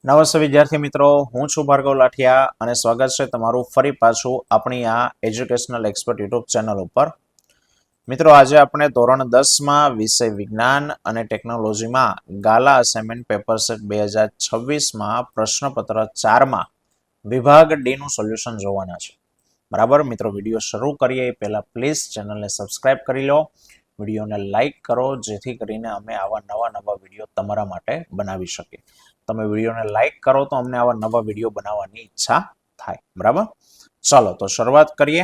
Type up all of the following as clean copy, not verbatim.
નમસ્તે વિદ્યાર્થી મિત્રો, હું છું ભાર્ગવ લાઠિયા અને સ્વાગત છે તમારું ફરી પાછું આપણી આ એજ્યુકેશનલ એક્સપર્ટ યુટ્યુબ ચેનલ ઉપર. મિત્રો, આજે આપણે ધોરણ 10માં વિષય વિજ્ઞાન અને ટેકનોલોજીમાં ગાલા અસાઇનમેન્ટ પેપર સેટ 2026માં પ્રશ્નપત્ર 4માં વિભાગ ડી નું સોલ્યુશન જોવાના છે. બરાબર મિત્રો, વિડીયો શરૂ કરીએ એ પહેલા પ્લીઝ ચેનલને સબસ્ક્રાઇબ કરી લો, વિડીયોને લાઇક કરો જેથી કરીને અમે આવા નવા વિડીયો તમારા માટે બનાવી શકીએ. તમે વિડીયોને લાઇક કરો તો અમને આવા નવા વિડીયો બનાવવાની ઈચ્છા થાય. બરાબર, ચાલો તો શરૂઆત કરીએ.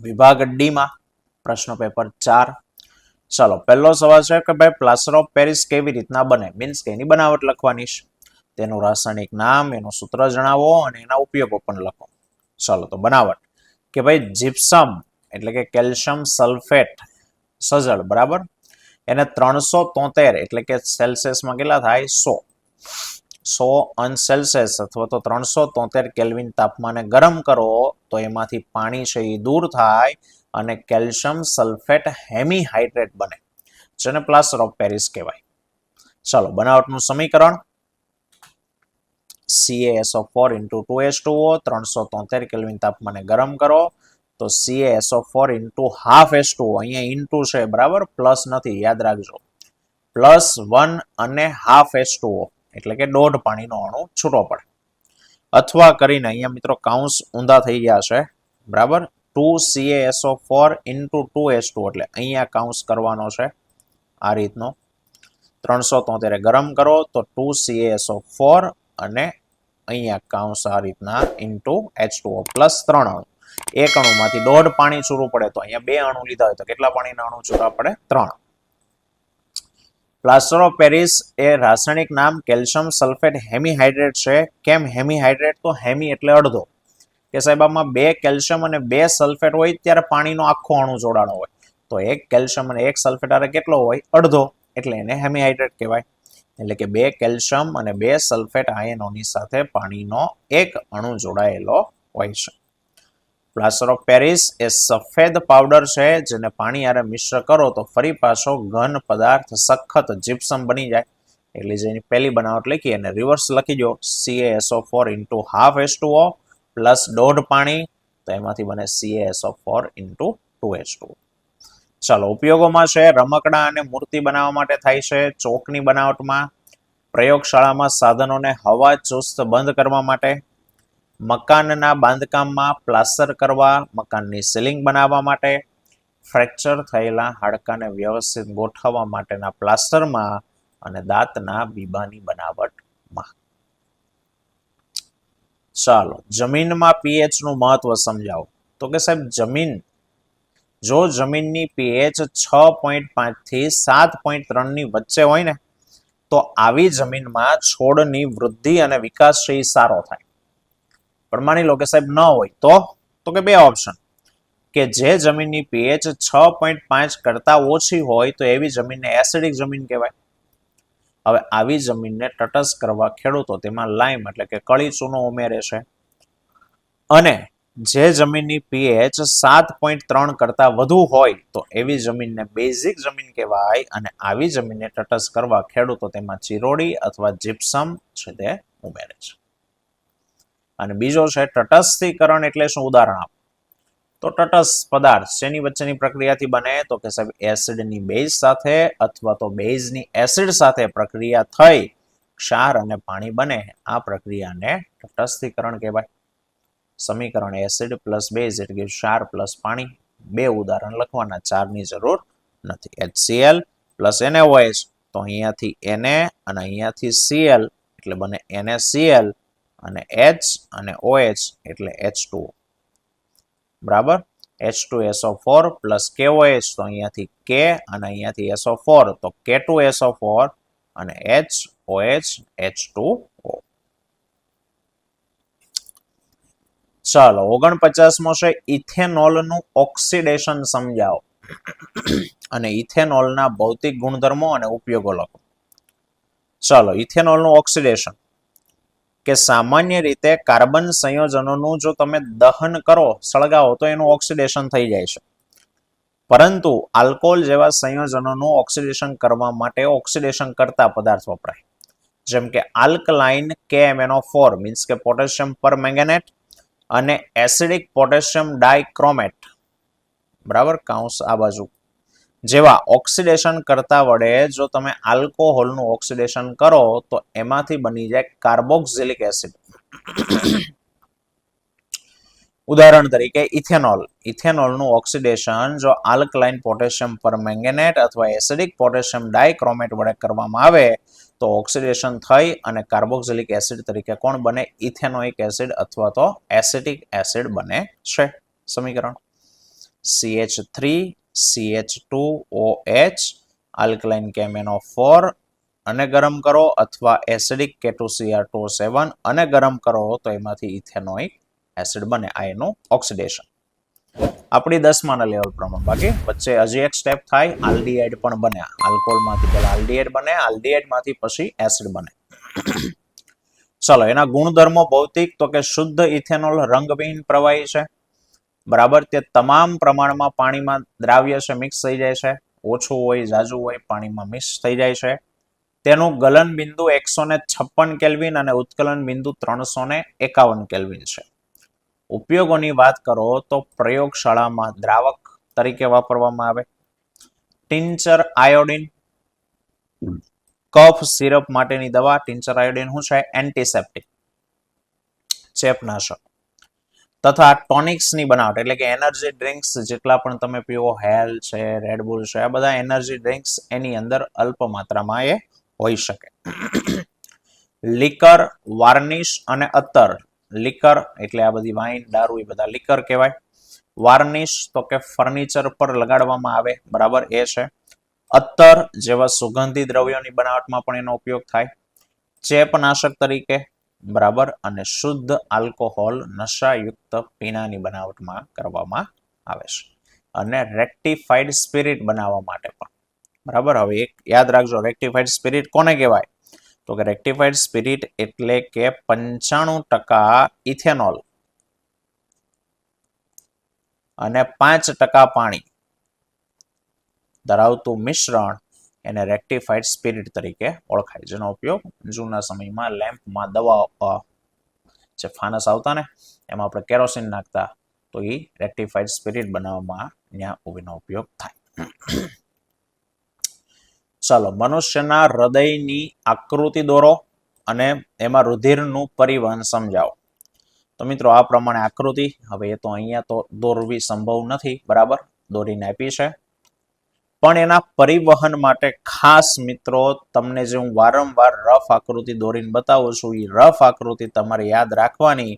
વિભાગ ડી માં પ્રશ્ન પેપર 4. ચાલો, પહેલો સવાલ છે કે ભાઈ પ્લાસ્ટર ઓફ પેરિસ કેવી રીતના બને, મીન્સ કે એની બનાવટ લખવાની છે, તેનું રાસાયણિક નામ, એનું સૂત્ર જણાવો અને એના ઉપયોગો પણ લખો. ચાલો તો બનાવટ કે ભાઈ જીપ્સમ એટલે કે કેલ્શિયમ સલ્ફેટ સજળ, બરાબર, એને 373 એટલે કે સેલ્સિયસમાં કેટલા થાય 100 અંશ સેલ્સિયસ અથવા તો 373 કેલ્વિન તાપમાને ગરમ કરો તો એમાંથી પાણી છે એ દૂર થાય અને કેલ્શિયમ સલ્ફેટ હેમીહાઇડ્રેટ બને, જેને પ્લાસ્ટર ઓફ પેરિસ કહેવાય. ચાલો, બનાવટનું સમીકરણ CaSO4 × 2H2O 373 કેલ્વિન તાપમાને ગરમ કરો તો CaSO4 × હાફ H2O, અહીંયા ઇન્ટુ છે, બરાબર, પ્લસ નથી, યાદ રાખજો, +1 અને હાફ H2O એટલે કે દોઢ પાણીનો અણુ છૂટો પડે. અથવા કરીને અહીંયા મિત્રો કાઉન્સ ઊંધા થઈ ગયા છે, બરાબર, 2CaSO4 × 2H2O એટલે અહીંયા કાઉન્સ કરવાનો છે આ રીતનો. 373 ગરમ કરો તો 2CaSO4 અને અહીંયા કાઉન્સ આ રીતના ઇન્ટુ H2O +3 અણુ. એક અણુમાંથી દોઢ પાણી છૂટું પડે તો અહીંયા 2 અણુ લીધા હોય તો કેટલા પાણીના અણુ છૂટા પડે? 3. પ્લાસ્ટર ઓફ પેરિસ એ રાસાયણિક નામ કેલ્શિયમ સલ્ફેટ હેમીહાઇડ્રેટ છે. કેમ હેમીહાઇડ્રેટ? તો હેમી એટલે અડધો, કે સાહેબ આમાં 2 કેલ્શિયમ અને 2 સલ્ફેટ હોય ત્યારે પાણીનો આખો અણુ જોડાણો હોય, તો 1 કેલ્શિયમ અને 1 સલ્ફેટ આરે કેટલો હોય? અડધો, એટલે એને હેમીહાઇડ્રેટ કહેવાય. એટલે કે 2 કેલ્શિયમ અને 2 સલ્ફેટ આયનોની સાથે પાણીનો એક અણુ જોડાયેલો હોય છે. પ્લાસ્ટર ઓફ પેરિસ એ સફેદ પાવડર છે જેને પાણી હારે મિશ્ર કરો તો ફરી પાછો ઘન પદાર્થ સખત જીપ્સમ બની જાય. એટલે જેની પહેલી બનાવટ લખી અને રિવર્સ લખી દો, CaSO4 × હાફ H2O પ્લસ દોઢ પાણી, તો એમાંથી બને CaSO4 × 2H2O. ચાલો, ઉપયોગોમાં છે રમકડા અને મૂર્તિ બનાવવા માટે થાય છે, ચોકની બનાવટમાં, પ્રયોગશાળામાં સાધનોને હવા ચુસ્ત બંધ કરવા માટે, મકાનના બાંધકામમાં પ્લાસ્ટર કરવા, મકાનની સીલિંગ બનાવવા માટે, ફ્રેક્ચર થયેલા હાડકાને વ્યવસ્થિત ગોઠવવા માટેના પ્લાસ્ટરમાં અને દાંતના બીબાની બનાવટમાં. ચાલો, જમીનમાં pH નું મહત્વ સમજાવો. તો કે સાહેબ જો જમીનની pH 6.5 થી 7.3 ની વચ્ચે હોય ને તો આવી જમીનમાં છોડની વૃદ્ધિ અને વિકાસ છે એ સારો થાય. પણ માની લો કે સાહેબ ન હોય તો કે બે ઓપ્શન, કે જે જમીનની pH 6.5 કરતા ઓછી હોય તો એવી જમીનને એસિડિક જમીન કહેવાય. હવે આવી જમીનને તટસ્થ કરવા ખેડૂતો તેમાં લાઇમ એટલે કે કળી ચૂનો ઉમેરે છે. અને જે જમીનની pH 7.3 કરતા વધુ હોય તો એવી જમીનને બેઝિક જમીન કહેવાય. અને આવી જમીનને તટસ્થ કરવા ખેડૂતો તેમાં ચિરોડી અથવા જીપ્સમ છે તે ઉમેરે છે. અને બીજો છે તટસ્થીકરણ, એટલે શું? ઉદાહરણ આપો. તો તટસ્થ પદાર્થ શેની વચ્ચેની પ્રક્રિયાથી બને? તો કે સાહેબ એસિડની બેઝ સાથે અથવા તો બેઝની એસિડ સાથે પ્રક્રિયા થઈ ક્ષાર અને પાણી બને, આ પ્રક્રિયાને તટસ્થીકરણ કહેવાય. સમીકરણ એસિડ પ્લસ બેઝ એટલે ક્ષાર પ્લસ પાણી. બે ઉદાહરણ લખવાના, 4ની જરૂર નથી. HCl પ્લસ NaOH, તો અહીંયાથી Na અને અહીંયાથી Cl એટલે બને NaCl અને H અને OH એટલે H2O, બરાબર. H2SO4 પ્લસ KOH, તો અહીંયાથી K અને અહીંયાથી SO4 તો K2SO4 અને HOH H2O. ચાલો, 49મો છે ઇથેનોલનું ઓક્સિડેશન સમજાવો અને ઇથેનોલના ભૌતિક ગુણધર્મો અને ઉપયોગો લખો. ચાલો, ઇથેનોલનું ઓક્સિડેશન કે સામાન્ય રીતે કાર્બન સંયોજનોનું જો તમે દહન કરો, સળગાવો તો એનું ઓક્સિડેશન થઈ જાય છે. પરંતુ આલ્કોહોલ જેવા સંયોજનોનું ઓક્સિડેશન કરવા માટે ઓક્સિડેશન કરતા પદાર્થ વપરાય. જેમ કે આલ્કલાઇન KMnO4 મીન્સ કે પોટેશિયમ પરમેંગેનેટ અને એસિડિક પોટેશિયમ ડાયક્રોમેટ, બરાબર, કાઉન્સ આ બાજુ, જેવા ઓક્સિડેશન કરતા વડે જો તમે આલ્કોહોલનું ઓક્સિડેશન કરો તો એમાંથી બની જાય કાર્બોક્સિલિક એસિડ. ઉદાહરણ તરીકે ઇથેનોલ. ઇથેનોલનું ઓક્સિડેશન જો આલ્કલાઇન પોટેશિયમ પરમેંગેનેટ અથવા એસિડિક પોટેશિયમ ડાયક્રોમેટ વડે કરવામાં આવે તો ઓક્સિડેશન થઈ અને કાર્બોક્સિલિક એસિડ તરીકે કોણ બને? ઇથેનોઇક એસિડ અથવા તો એસિટિક એસિડ બને છે. સમીકરણ CH3CH2OH આલ્કલાઇન KMnO4 અને ગરમ કરો અથવા એસિડિક K2Cr2O7 અને ગરમ કરો તો એમાંથી ઇથેનોઇક એસિડ બને. આ એનું ઓક્સિડેશન. આપણી 10માના લેવલ પ્રમાણે. બાકી વચ્ચે હજી એક સ્ટેપ થાય, આલ્ડીહાઇડ પણ બને. આલ્કોહોલમાંથી પહેલા આલ્ડીહાઇડ બને, આલ્ડીહાઇડમાંથી પછી એસિડ બને. ચાલો, એના ગુણધર્મો ભૌતિક તો કે શુદ્ધ ઇથેનોલ રંગવિહીન પ્રવાહી છે, બરાબર. તે તમામ પ્રમાણમાં પાણીમાં દ્રાવ્ય છે, મિક્સ થઈ જાય છે. ઓછું હોય, ઝાઝું હોય, પાણીમાં મિક્સ થઈ જાય છે. તેનું ગલન બિંદુ 156 કેલ્વિન અને ઉત્કલન બિંદુ 351 કેલ્વિન છે. ઉપયોગોની વાત કરો તો પ્રયોગશાળામાં દ્રાવક તરીકે વાપરવામાં આવે. ટિંચર આયોડિન, કફ સિરપ માટેની દવા. ટિંચર આયોડિન શું છે? એન્ટિસેપ્ટિક, ચેપનાશક. તથા ટોનિક્સની બનાવટ એટલે કે એનર્જી ડ્રિંક્સ જેટલા પણ તમે પીવો, હેલ છે, રેડબુલ છે, આ બધા એનર્જી ડ્રિંક્સ એની અંદર અલ્પ માત્રામાં એ હોઈ શકે. લિકર, વાર્નિશ અને અત્તર. લિકર એટલે આ બધી વાઇન, દારૂ, એ બધા લિકર કહેવાય. વાર્નિશ તો કે ફર્નિચર પર લગાડવામાં આવે, બરાબર, એ છે. અત્તર જેવા સુગંધી દ્રવ્યોની બનાવટમાં પણ એનો ઉપયોગ થાય. ચેપનાશક તરીકે, બરાબર, અને શુદ્ધ આલ્કોહોલ નશાયુક્ત પીણાની બનાવટમાં કરવામાં આવે છે. અને રેક્ટિફાઈડ સ્પિરિટ બનાવવા માટે પણ, બરાબર. હવે એક યાદ રાખજો, રેક્ટિફાઈડ સ્પિરિટ કોને કહેવાય? તો કે રેક્ટિફાઈડ સ્પિરિટ એટલે કે 95% ઇથેનોલ અને 5% પાણી ધરાવતું મિશ્રણ એને રેક્ટિફાઈડ સ્પિરિટ તરીકે ઓળખાય, જેનો ઉપયોગ જૂના સમયમાં લેમ્પમાં દવા જે ફાનસ આવતા ને એમાં આપણે કેરોસીન નાખતા, તો એ રેક્ટિફાઈડ સ્પિરિટ બનાવવામાં ત્યાં એનો ઉપયોગ થાય. ચાલો, મનુષ્યના હૃદયની આકૃતિ દોરો અને એમાં રુધિરનું પરિવહન સમજાવો. તો મિત્રો આ પ્રમાણે આકૃતિ, હવે એ તો અહીંયા તો દોરવી સંભવ નથી, બરાબર, દોરીને આપી છે. પણ એના પરિવહન માટે ખાસ મિત્રો તમને જે હું વારંવાર રફ આકૃતિ દોરીને બતાવું છું, એ રફ આકૃતિ તમારે યાદ રાખવાની,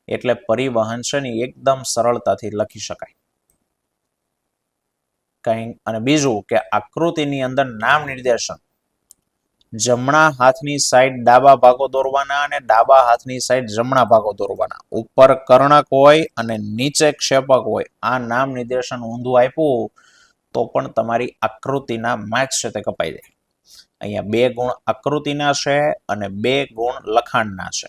એટલે પરિવહન છે ને એકદમ સરળતાથી લખી શકાય. અને બીજું કે આકૃતિની અંદર નામ નિર્દેશન, જમણા હાથની સાઈડ ડાબા ભાગો દોરવાના અને ડાબા હાથની સાઈડ જમણા ભાગો દોરવાના. ઉપર કર્ણક હોય અને નીચે ક્ષેપક હોય. આ નામ નિર્દેશન ઊંધું આપ્યું તો પણ તમારી આકૃતિના માર્ક્સ છે તે કપાઈ જાય. અહીંયા 2 ગુણ આકૃતિના છે અને 2 ગુણ લખાણના છે.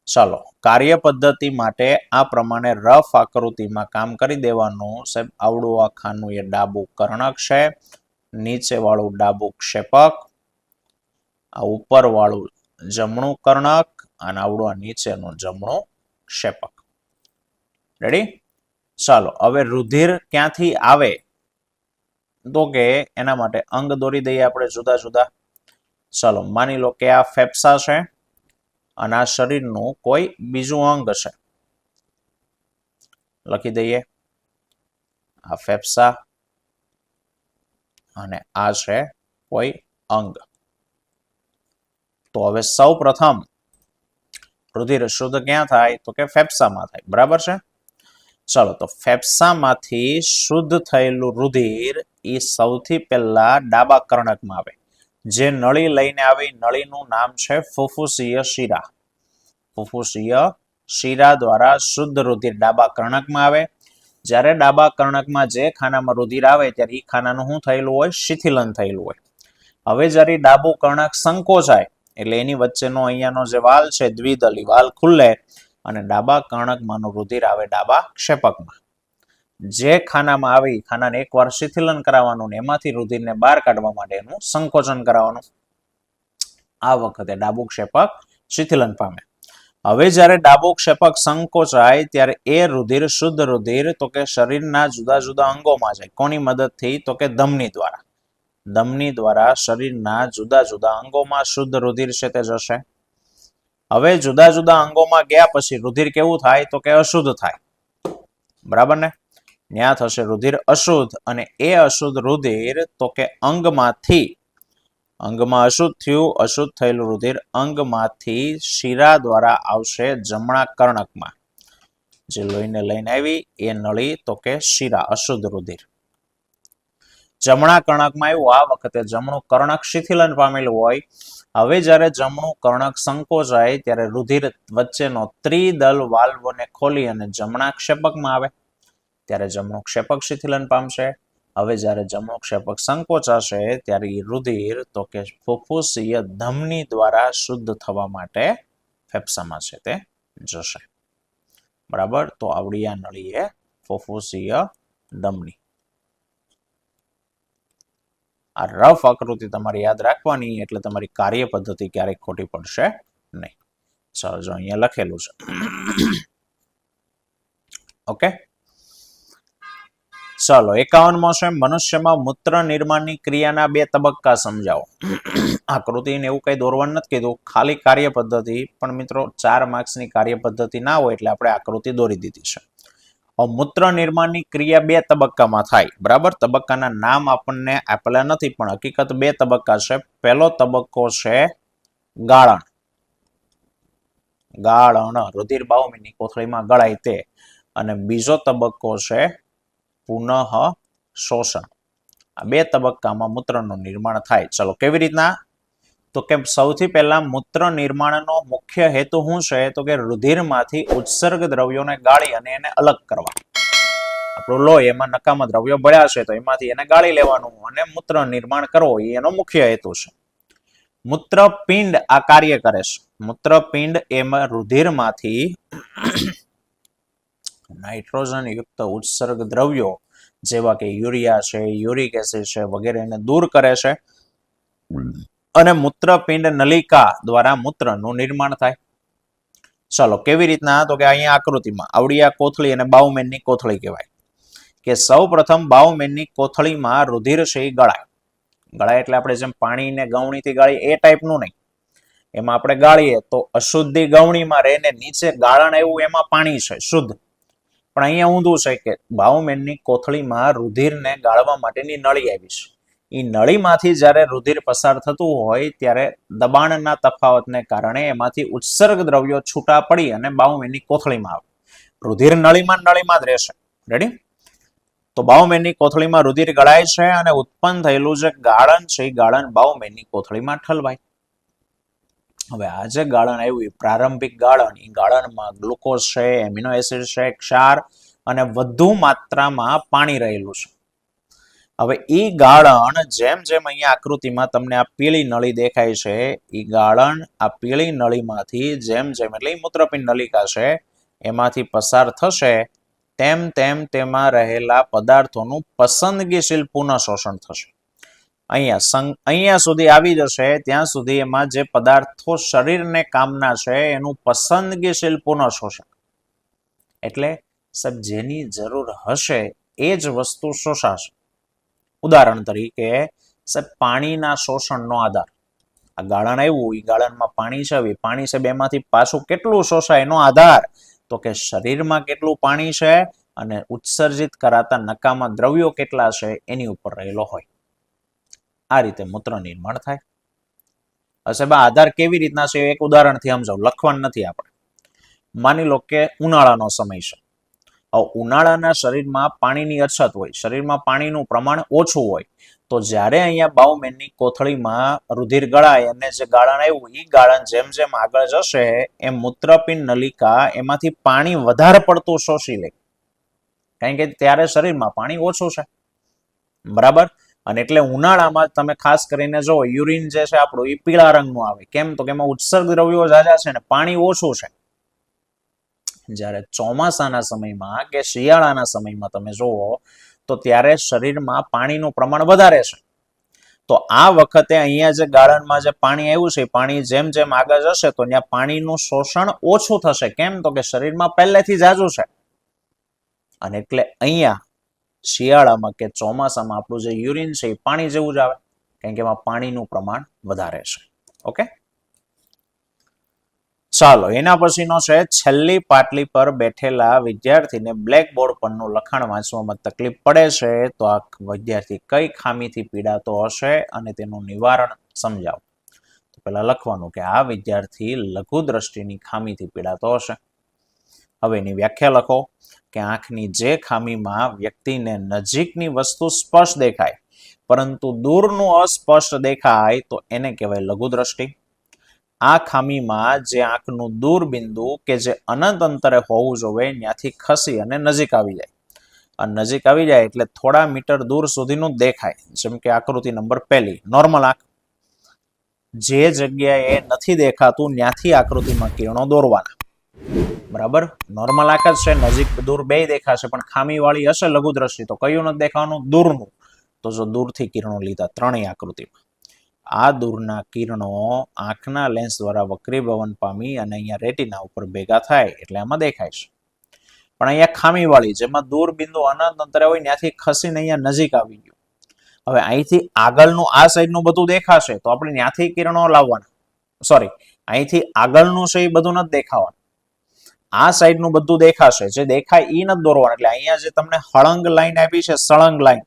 ચાલો, કાર્ય પદ્ધતિ માટે આ પ્રમાણે રફ આકૃતિમાં કામ કરી દેવાનું. સાહેબ, આવડું આ ખાનું એ ડાબું કર્ણક છે, નીચે વાળું ડાબું ક્ષેપક, આ ઉપર વાળું જમણું કર્ણક અને આવડું આ નીચેનું જમણું ક્ષેપક. રેડી? ચાલો, હવે રુધિર ક્યાંથી આવે તો કે એના માટે અંગ દોરી દઈએ આપણે જુદા જુદા. ચાલો, માની લો કે આ ફેફસા છે અને આ શરીરનું કોઈ બીજું અંગ છે. લખી દઈએ, આ ફેફસા અને આ છે કોઈ અંગ. તો હવે સૌ પ્રથમ રુધિર શુદ્ધ ક્યાં થાય તો કે ફેફસામાં થાય, બરાબર છે. ચાલો, તો ફેફસામાંથી શુદ્ધ થયેલું રુધિર એ સૌથી પહેલા ડાબા કર્ણકમાં આવે. જે નળી લઈને આવી, નળીનું નામ છે ફુફુસીય શિરા. ફુફુસીય શિરા દ્વારા શુદ્ધ રુધિર ડાબા કર્ણકમાં આવે. જ્યારે ડાબા કર્ણકમાં જે ખાનામાં રુધિર આવે ત્યારે એ ખાનાનું શું થયેલું હોય? શિથિલન થયેલું હોય. હવે જ્યારે ડાબું કર્ણક સંકોચાય એટલે એની વચ્ચેનો અહીંયાનો જે વાલ છે દ્વિદલી વાલ ખુલ્લે અને ડાબા કર્ણકમાંનું રુધિર આવે ડાબા ક્ષેપકમાં. જે ખાનામાં આવે એ ખાનાને એકવાર શિથિલન કરાવવાનું ને એમાંથી રુધિરને બહાર કાઢવા માટે એનું સંકોચન કરાવવાનું. આ વખતે ડાબુ ક્ષેપક શિથિલન પામે. હવે જ્યારે ડાબુ ક્ષેપક સંકોચાય ત્યારે એ રુધિર શુદ્ધ રુધિર તો કે શરીરના જુદા જુદા અંગોમાં જાય. કોની મદદથી? તો કે ધમની દ્વારા. ધમની દ્વારા શરીરના જુદા જુદા અંગોમાં શુદ્ધ રુધિર છે તે જશે. હવે જુદા જુદા અંગોમાં ગયા પછી રુધિર કેવું થાય? તો કે અશુદ્ધ થાય. બરાબર ને? ત્યાં થશે રુધિર અશુદ્ધ, અને એ અશુદ્ધ રુધિર તો કે અંગમાં અશુદ્ધ થયું. અશુદ્ધ થયેલું રુધિર અંગમાંથી શિરા દ્વારા આવશે જમણા કર્ણકમાં. જે લોહીને લઈને આવી એ નળી તો કે શિરા, અશુદ્ધ રુધિર જમણા કર્ણકમાં આવ્યું. આ વખતે જમણું કર્ણક શિથિલન પામેલું હોય. હવે જ્યારે જમણું કર્ણક સંકોચાય ત્યારે રુધિર વચ્ચેનો ત્રિદલ વાલ્વને ખોલી અને જમણા ક્ષેપકમાં આવે ત્યારે જમણું ક્ષેપક શિથિલન પામશે. હવે જ્યારે જમણું ક્ષેપક સંકોચાશે ત્યારે રુધિર તો કે ફુફ્ફુસીય ધમની દ્વારા શુદ્ધ થવા માટે ફેફસામાં છે તે જશે. બરાબર? તો આવડી આ નળી એ ફુફ્ફુસીય ધમની. આ રફ આકૃતિ તમારે યાદ રાખવાની, એટલે તમારી કાર્ય પદ્ધતિ ક્યારેય ખોટી પડશે નહીં. ચાલો, જો અહીંયા લખેલું છે. ઓકે, ચાલો 51મો છે મનુષ્યમાં મૂત્ર નિર્માણની ક્રિયાના 2 તબક્કા સમજાવો. આકૃતિને એવું કઈ દોરવાનું નથી કીધું, ખાલી કાર્ય પદ્ધતિ. પણ મિત્રો 4 માર્ક્સની કાર્ય પદ્ધતિ ના હોય એટલે આપણે આકૃતિ દોરી દીધી છે. મૂત્ર નિર્માણની ક્રિયા 2 તબક્કામાં થાય. બરાબર? તબક્કાના નામ આપણને આપેલા નથી, પણ હકીકત 2 તબક્કા છે. પહેલો તબક્કો છે ગાળણ. રુધિર બાહુમીની કોથળીમાં ગળાય તે. અને બીજો તબક્કો છે પુનઃ શોષણ. આ 2 તબક્કામાં મૂત્રનું નિર્માણ થાય. ચલો, કેવી રીતના? તો કે સૌથી પહેલા મૂત્ર નિર્માણનો મુખ્ય હેતુ શું છે? તો કે રુધિરમાંથી ઉત્સર્ગ દ્રવ્યોને ગાળી અને એને અલગ કરવા. આપણું લોહી, એમાં નકામા દ્રવ્યો ભળ્યા છે તો એમાંથી એને ગાળી લેવાનું અને મૂત્ર નિર્માણ કરવો, એ એનો મુખ્ય હેતુ છે. મૂત્રપિંડ આ કાર્ય કરે છે. મૂત્રપિંડ એમાં રુધિરમાંથી નાઇટ્રોજન યુક્ત ઉત્સર્ગ દ્રવ્યો જેવા કે યુરિયા છે, યુરિક એસિડ છે વગેરેને દૂર કરે છે, અને મૂત્રપિંડ નલિકા દ્વારા મૂત્રનું નિર્માણ થાય. ચલો, કેવી રીતના? તો કે અહીંયા આકૃતિમાં આવડી આ કોથળી અને બાઉમેનની કોથળી કહેવાય. કે સૌ પ્રથમ બાઉમેનની કોથળીમાં રુધિર છે એ ગળાય. એટલે આપણે જેમ પાણીને ગવણીથી ગાળીએ એ ટાઈપનું નહીં. એમાં આપણે ગાળીએ તો અશુદ્ધિ ગવણીમાં રહે ને નીચે ગાળણ આવ્યું એમાં પાણી છે શુદ્ધ. પણ અહીંયા ઊંધું છે કે બાઉમેનની કોથળીમાં રુધિરને ગાળવા માટેની નળી આવી છે. એ નળીમાંથી જ્યારે રુધિર પસાર થતું હોય ત્યારે દબાણના તફાવતને કારણે એમાંથી ઉત્સર્ગ દ્રવ્યો છૂટા પડી અને બાઉમેનની કોથળીમાં આવે. રુધિર નળીમાં જ રહેશે. રેડી? તો બાઉમેનની કોથળીમાં રુધિર ગળાય છે અને ઉત્પન્ન થયેલું જે ગાળણ છે એ ગાળણ બાઉમેનની કોથળીમાં ઠલવાય. હવે આ જે ગાળણ આવ્યું એ પ્રારંભિક ગાળણ, એ ગાળણમાં ગ્લુકોઝ છે, એમિનો એસિડ છે, ક્ષાર અને વધુ માત્રામાં પાણી રહેલું છે. હવે એ ગાળણ જેમ જેમ અહીંયા આકૃતિમાં તમને આ પીળી નળી દેખાય છે, એ ગાળણ આ પીળી નળીમાંથી જેમ જેમ એટલે મૂત્રપિંડ નલિકા છે એમાંથી પસાર થશે તેમ તેમ તેમાં રહેલા પદાર્થોનું પસંદગીશીલ પુનઃ શોષણ થશે. અહીંયા સુધી આવી જશે ત્યાં સુધી એમાં જે પદાર્થો શરીરને કામના છે એનું પસંદગીશીલ પુનઃ શોષણ. એટલે સાહેબ જેની જરૂર હશે એ જ વસ્તુ શોષાશે. ઉદાહરણ તરીકે સાહેબ પાણીના શોષણનો આધાર. આ ગાળણ આવ્યું, એ ગાળણમાં પાણી છે, પાણી છે બેમાંથી પાછું કેટલું શોષાય એનો આધાર તો કે શરીરમાં કેટલું પાણી છે અને ઉત્સર્જિત કરાતા નકામા દ્રવ્યો કેટલા છે એની ઉપર રહેલો હોય. આ રીતે મૂત્ર નિર્માણ થાય. સાહેબ આધાર કેવી રીતના છે એક ઉદાહરણથી સમજાવું, લખવાનું નથી આપણે. માની લો કે ઉનાળાનો સમય છે. ઉનાળાના શરીરમાં પાણીની અછત હોય, શરીરમાં પાણીનું પ્રમાણ ઓછું હોય, તો જ્યારે અહીંયા બાઉમેનની કોથળીમાં રુધિર ગળાય અને જે ગાળણ આવ્યું એ ગાળણ જેમ જેમ આગળ જશે એમ મૂત્રપિંડ નલિકા એમાંથી પાણી વધારે પડતું શોષી લે. કારણ કે ત્યારે શરીરમાં પાણી ઓછું છે. બરાબર? અને એટલે ઉનાળામાં તમે ખાસ કરીને જો યુરિન જે છે આપણું એ પીળા રંગનું આવે. કેમ? તો કે એમાં ઉત્સર્ગ દ્રવ્યો ઝાઝા છે ને પાણી ઓછું છે. જ્યારે ચોમાસાના સમયમાં કે શિયાળાના સમયમાં તમે જુઓ તો ત્યારે શરીરમાં પાણીનું પ્રમાણ વધારે છે. તો આ વખતે અહીંયા જે ગાળણમાં જે પાણી આવ્યું છે પાણી જેમ જેમ આગળ જશે તો ત્યાં પાણીનું શોષણ ઓછું થશે. કેમ? તો કે શરીરમાં પહેલેથી જ જાજુ છે અને એટલે અહીંયા શિયાળામાં કે ચોમાસામાં આપણું જે યુરિન છે એ પાણી જેવું જ આવે, કારણ કે એમાં પાણીનું પ્રમાણ વધારે છે. ઓકે, ચાલો એના પછીનો છે છેલ્લી પાટલી પર બેઠેલા વિદ્યાર્થીને બ્લેકબોર્ડ પરનું લખાણ વાંચવામાં તકલીફ પડે છે, તો આ વિદ્યાર્થી કઈ ખામીથી પીડાતો હશે અને તેનું નિવારણ સમજાવો. તો પેલા લખવાનું કે આ વિદ્યાર્થી લઘુ દ્રષ્ટિની ખામીથી પીડાતો હશે. હવે એની વ્યાખ્યા લખો કે આંખની જે ખામીમાં વ્યક્તિને નજીકની વસ્તુ સ્પષ્ટ દેખાય પરંતુ દૂરનું અસ્પષ્ટ દેખાય તો એને કહેવાય લઘુ દ્રષ્ટિ. આ ખામીમાં જે આંખનું દૂર બિંદુ કે જે અનંત અંતરે હોવું જોઈએ ત્યાંથી ખસી અને નજીક આવી જાય, અને નજીક આવી જાય એટલે થોડા મીટર દૂર સુધીનું દેખાય. જેમ કે આકૃતિ નંબર 1, નોર્મલ આંખ, જે જગ્યાએ નથી દેખાતું ત્યાંથી આકૃતિમાં કિરણો દોરવાના. બરાબર, નોર્મલ આંખ જ છે, નજીક દૂર બે દેખાશે, પણ ખામી વાળી હશે લઘુ દ્રષ્ટિ તો કયું નથી દેખાવાનું? દૂરનું. તો જો દૂરથી કિરણો લીધા ત્રણેય આકૃતિમાં, આ દૂરના કિરણો આંખના લેન્સ દ્વારા વક્રીભવન પામી અને અહીંયા રેટિના ઉપર ભેગા થાય એટલે આમાં દેખાય છે. પણ અહીંયા ખામી વાળી જેમાં દૂર બિંદુ અનંત અંતરે હોય ત્યાંથી ખસીને અહીંયા નજીક આવી ગયું. હવે અહીંથી આગળનું આ સાઈડનું બધું દેખાશે તો આપણે ત્યાંથી કિરણો લાવવાના. સોરી, અહીંથી આગળનું છે એ બધું નથી દેખાવાનું, આ સાઈડનું બધું દેખાશે. જે દેખાય એ નથી દોરવાનું. એટલે અહીંયા જે તમને હળંગ લાઈન આપી છે, સળંગ લાઈન,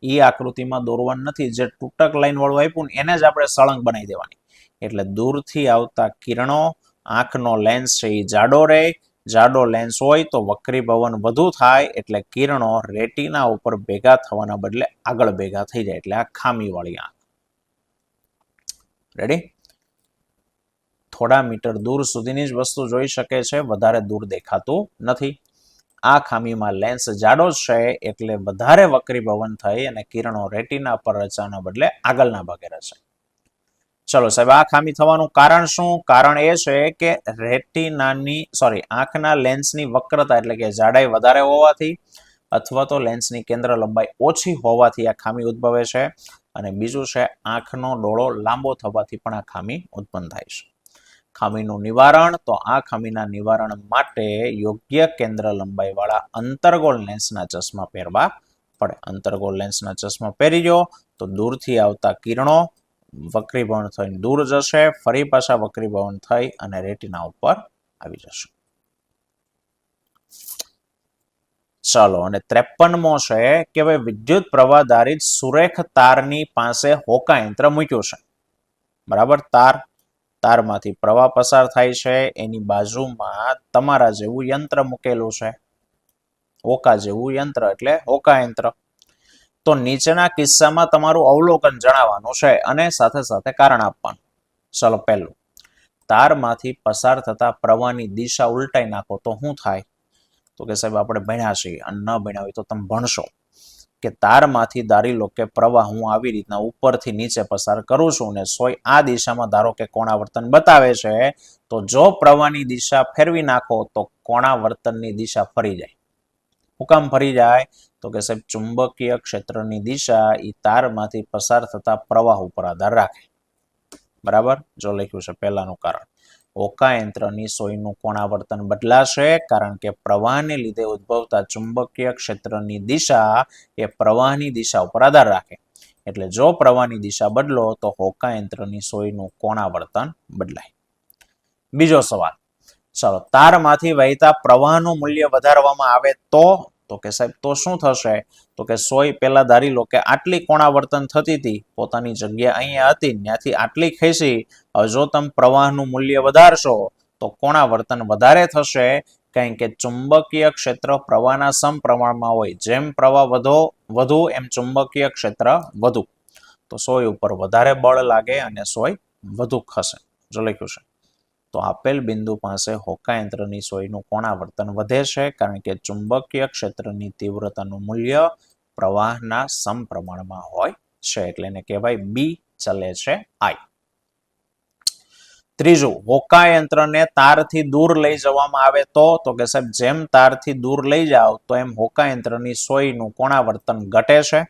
એ આકૃતિમાં દોરવાનું નથી. જે તૂટક લાઈન વાળું આપ્યું ને એને જ આપણે સળંગ બનાવી દેવાની. એટલે દૂરથી આવતા કિરણો, આંખનો લેન્સ છે એ જાડો રહે, જાડો લેન્સ હોય તો વક્રીભવન વધુ થાય એટલે કિરણો રેટિના ઉપર ભેગા થવાના બદલે આગળ ભેગા થઈ જાય, એટલે આ ખામી વાળી આંખ. રેડી? થોડા મીટર દૂર સુધીની જ વસ્તુ જોઈ શકે છે, વધારે દૂર દેખાતું નથી. આ ખામીમાં લેન્સ જાડો છે એટલે વધારે વક્રીભવન થઈ અને કિરણો રેટિના પર રચવાના બદલે આગળના ભાગે રચે. ચલો સાહેબ, આ ખામી થવાનું કારણ શું? કારણ એ છે કે આંખના લેન્સની વક્રતા એટલે કે જાડાઈ વધારે હોવાથી અથવા તો લેન્સની કેન્દ્ર લંબાઈ ઓછી હોવાથી આ ખામી ઉદ્ભવે છે. અને બીજું છે આંખનો ડોળો લાંબો થવાથી પણ આ ખામી ઉત્પન્ન થાય છે. ખામીનું નિવારણ, તો આ ખામીના નિવારણ માટે યોગ્ય કેન્દ્ર લંબાઈ વાળા અંતર્ગોળ લેન્સના ચશ્મા પહેરવા પડે. અંતર્ગોળ લેન્સના ચશ્મા પહેરી ગયો તો દૂરથી આવતા કિરણો વક્રીભવન થઈને દૂર જશે, ફરી પાછા વક્રીભવન થઈ અને રેટિના ઉપર આવી જશે. ચાલો, અને 53મો છે કે ભાઈ વિદ્યુત પ્રવાહ ધારિત સુરેખ તારની પાસે હોકા યંત્ર મૂક્યું છે. બરાબર, તારમાંથી પ્રવાહ પસાર થાય છે, એની બાજુમાં તમારા જેવું યંત્ર મૂકેલું છે, હોકા જેવું યંત્ર એટલે હોકા યંત્ર. તો નીચેના કિસ્સામાં તમારું અવલોકન જણાવવાનું છે અને સાથે સાથે કારણ આપવાનું. ચાલો, પહેલું, તારમાંથી પસાર થતા પ્રવાહની દિશા ઉલટાઈ નાખો તો શું થાય? તો કે સાહેબ આપણે ભણ્યા છીએ અને ન ભણ્યા હોય તો તમે ભણશો કે તારમાંથી ધારી લો કે પ્રવાહ હું આવી રીતના ઉપરથી નીચે પસાર કરું છું ને સોય આ દિશામાં ધારો કે કોણાવર્તન બતાવે છે, તો જો પ્રવાહની દિશા ફેરવી નાખો તો કોણાવર્તનની દિશા ફરી જાય. હું કામ ફરી જાય? તો કે સાહેબ ચુંબકીય ક્ષેત્રની દિશા એ તારમાંથી પસાર થતા પ્રવાહ ઉપર આધાર રાખે. બરાબર, જો લખ્યું છે પહેલાનું કારણ, હોકા યંત્રની સોયનું કોણાવર્તન બદલાશે કારણ કે પ્રવાહને લીધે ઉદ્ભવતા ચુંબકીય ક્ષેત્રની દિશા એ પ્રવાહની દિશા ઉપર આધાર રાખે. એટલે જો પ્રવાહની દિશા બદલો તો હોકા યંત્રની સોયનું કોણાવર્તન બદલાય. બીજો સવાલ, ચાલો, તારમાંથી વહેતા પ્રવાહનું મૂલ્ય વધારવામાં આવે તો કે સાહેબ તો શું થશે? તો કે સોય પહેલા ધારી લો કે આટલી કોણાવર્તન થતી હતી, પોતાની જગ્યા અહીંયા હતી, ત્યાંથી આટલી ખેંચી. હવે જો તમે પ્રવાહનું મૂલ્ય વધારશો તો કોણાવર્તન વધારે થશે, કારણ કે ચુંબકીય ક્ષેત્ર પ્રવાહના સમપ્રમાણમાં હોય. જેમ પ્રવાહ વધુ એમ ચુંબકીય ક્ષેત્ર વધુ, તો સોય ઉપર વધારે બળ લાગે અને સોય વધુ ખસે. જો લખ્યું છે, તો આપેલ બિંદુ પાસે હોકા યંત્રની સોયનું કોણાવર્તન વધે છે કારણ કે ચુંબકીય ક્ષેત્રની તીવ્રતાનું મૂલ્ય પ્રવાહના સમપ્રમાણમાં હોય છે, એટલે એને કહેવાય બી ચલે છે આઈ. ત્રીજું, હોકા યંત્રને તારથી દૂર લઈ જવામાં આવે તો કે સાહેબ જેમ તારથી દૂર લઈ જાઓ તો એમ હોકા યંત્રની સોયનું કોણાવર્તન ઘટે છે.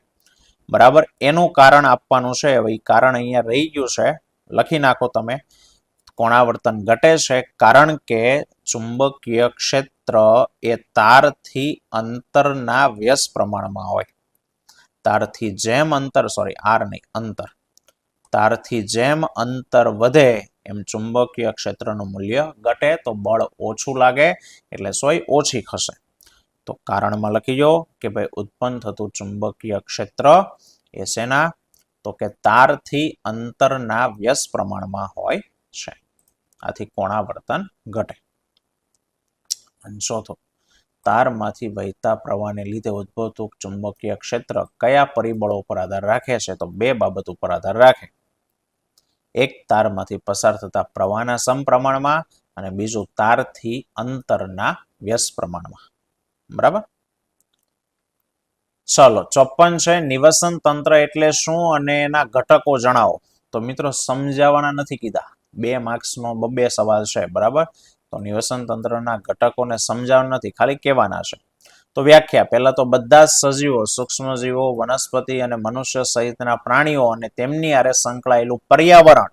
બરાબર, એનું કારણ આપવાનું છે. હવે એ કારણ અહીંયા રહી ગયું છે, લખી નાખો તમે. કોણાવર્તન ઘટે છે કારણ કે ચુંબકીય ક્ષેત્ર એ તારથી અંતરના વ્યસ્ત પ્રમાણમાં હોય. તારથી જેમ અંતર, સોરી આર નહીં, અંતર, તારથી જેમ અંતર વધે એમ ચુંબકીય ક્ષેત્રનું મૂલ્ય ઘટે, તો બળ ઓછું લાગે એટલે સોય ઓછી ખસે. તો કારણમાં લખી દો કે ભાઈ ઉત્પન્ન થતું ચુંબકીય ક્ષેત્ર એ શેના, તો કે તારથી અંતરના વ્યસ્ત પ્રમાણમાં હોય છે. આથી કોણાવર્તન ઘટે. અને ચોથો, તારમાંથી વહેતા પ્રવાહને લીધે ઉદ્ભવતું ચુંબકીય ક્ષેત્ર કયા પરિબળો પર આધાર રાખે છે, તો બે બાબત ઉપર આધાર રાખે. એક, તારમાંથી પસાર થતા પ્રવાહના સમપ્રમાણમાં, અને બીજું તારથી અંતરના વ્યસ્ત પ્રમાણમાં. બરાબર. ચલો 54 છે, નિવસન તંત્ર એટલે શું અને એના ઘટકો જણાવો. તો મિત્રો સમજાવવાના નથી કીધા, 2 માર્ક્સનો 2 સવાલ છે. બરાબર, તો નિવસન તંત્રના ઘટકોને સમજાવવાના નથી, ખાલી કહેવાના છે. તો વ્યાખ્યા, પહેલા તો બધા જ સજીવો, સૂક્ષ્મજીવો, વનસ્પતિ અને મનુષ્ય સહિતના પ્રાણીઓ અને તેમની આરે સંકળાયેલું પર્યાવરણ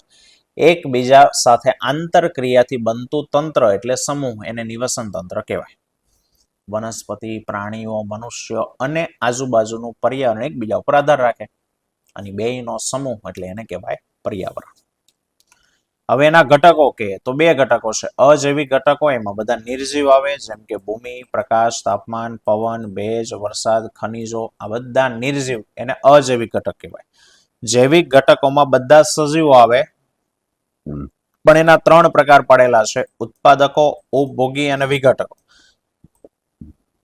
એકબીજા સાથે આંતરક્રિયાથી બનતું તંત્ર એટલે સમૂહ, એને નિવસન તંત્ર કહેવાય. વનસ્પતિ, પ્રાણીઓ, મનુષ્ય અને આજુબાજુનું પર્યાવરણ એકબીજા ઉપર આધાર રાખે, અને બેયનો સમૂહ એટલે એને કહેવાય પર્યાવરણ. હવે એના ઘટકો કે તો 2 ઘટકો છે. અજૈવિક ઘટકો, એમાં બધા નિર્જીવ આવે, જેમ કે ભૂમિ, પ્રકાશ, તાપમાન, પવન, ભેજ, વરસાદ, ખનિજો, આ બધા નિર્જીવ, એને અજૈવિક ઘટક કહેવાય. જૈવિક ઘટકોમાં બધા સજીવો આવે, પણ એના 3 પ્રકાર પડેલા છે: ઉત્પાદકો, ઉપભોગી અને વિઘટકો.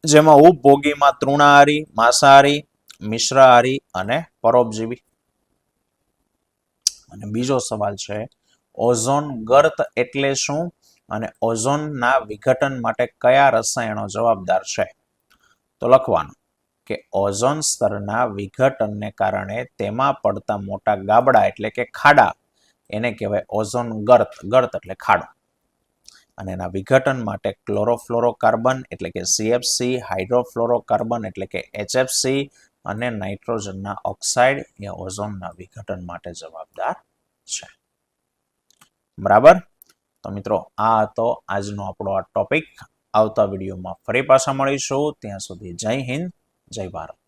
જેમાં ઉપભોગીમાં તૃણાહારી, માંસાહારી, મિશ્રાહારી અને પરોપજીવી. અને બીજો સવાલ છે, ઓઝોન ગર્ત એટલે શું અને ઓઝોનના વિઘટન માટે કયા રસાયણો જવાબદાર છે. તો લખવાનું કે ઓઝોન સ્તરના વિઘટનને કારણે તેમાં પડતા મોટા ગાબડા એટલે કે ખાડા, એને કહેવાય ઓઝોન ગર્ત. ગર્ત એટલે ખાડો. અને એના વિઘટન માટે ક્લોરોફ્લોરોકાર્બન એટલે કે CFC, હાઇડ્રોફ્લોરોકાર્બન એટલે કે HFC અને નાઇટ્રોજનના ઓક્સાઇડ એ ઓઝોનના વિઘટન માટે જવાબદાર છે. બરાબર. તો મિત્રો આ હતો આજનો આપણો આ ટોપિક. આવતા વિડીયોમાં ફરી પાછા મળીશું. ત્યાં સુધી જય હિન્દ, જય ભારત.